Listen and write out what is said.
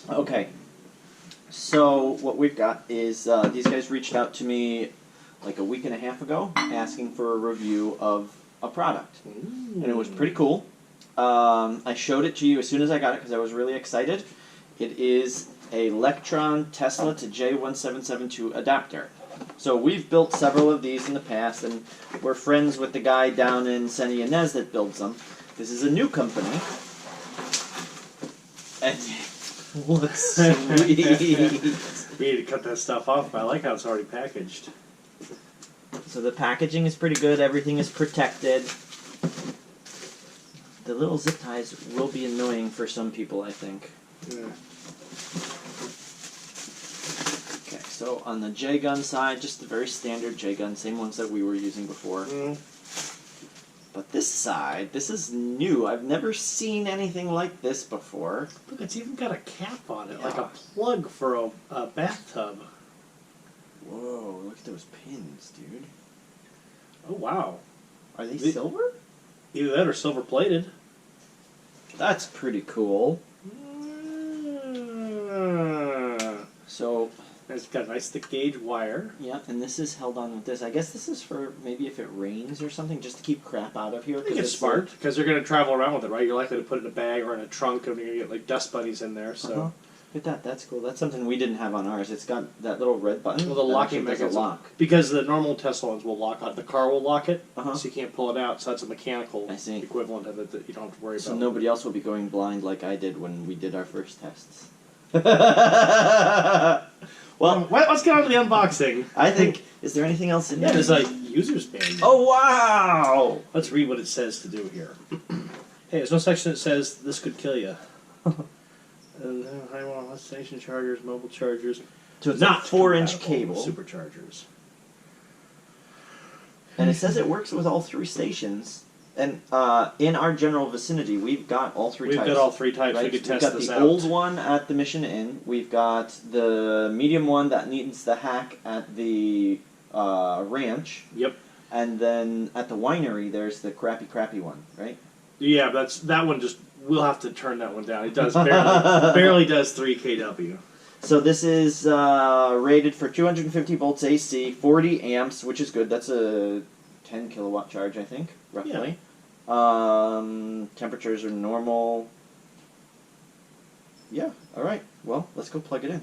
Okay. So what we've got is these guys reached out to me like a week and a half ago asking for a review of a product. And it was pretty cool. I showed it to you as soon as I got it because I was really excited. It is a Lectron Tesla to J1772 adapter. So we've built several of these in the past, and we're friends with the guy down in San Ynez that builds them. This is a new company. And looks sweet. We need to cut that stuff off, but I like how it's already packaged. So the packaging is pretty good. Everything is protected. The little zip ties will be annoying for some people, I think. Yeah. Okay, so on the J-gun side, just the very standard J-gun, same ones that we were using before. But this side, this is new. I've never seen anything like this before. Look, it's even got a cap on it, like a plug for a bathtub. Whoa, look at those pins, dude. Oh, wow. Are they silver? Either that or silver plated. That's pretty cool. So it's got a nice thick gauge wire. Yeah, and this is held on with this. I guess this is for maybe if it rains or something, just to keep crap out of here. I think it's smart, because they're going to travel around with it, right? You're likely to put it in a bag or in a trunk, and you're going to get like dust bunnies in there. So Look at that. That's cool. That's something we didn't have on ours. It's got that little red button. Well, the locking mechanism. Lock. Because the normal Tesla ones will lock on. The car will lock it, so you can't pull it out. So that's a mechanical equivalent of it that you don't have to worry about. So nobody else will be going blind like I did when we did our first tests. Well, let's get on to the unboxing. I think, is there anything else in there? Yeah, there's a user's manual. Oh, wow! Let's read what it says to do here. Hey, there's no section that says this could kill you. High station chargers, mobile chargers. So it's not 4-inch cable. Superchargers. And it says it works with all three stations. And in our general vicinity, we've got all three types. We've got all three types. Right? We could test this out. We've got the old one at the Mission Inn. We've got the medium one that needs the hack at the ranch. Yep. And then at the winery, there's the crappy one, right? Yeah, that one just, we'll have to turn that one down. It does barely does 3 kW. So this is rated for 250 volts AC, 40 amps, which is good. That's a 10 kilowatt charge, I think, roughly. Yeah. Temperatures are normal. Yeah, all right. Well, let's go plug it in.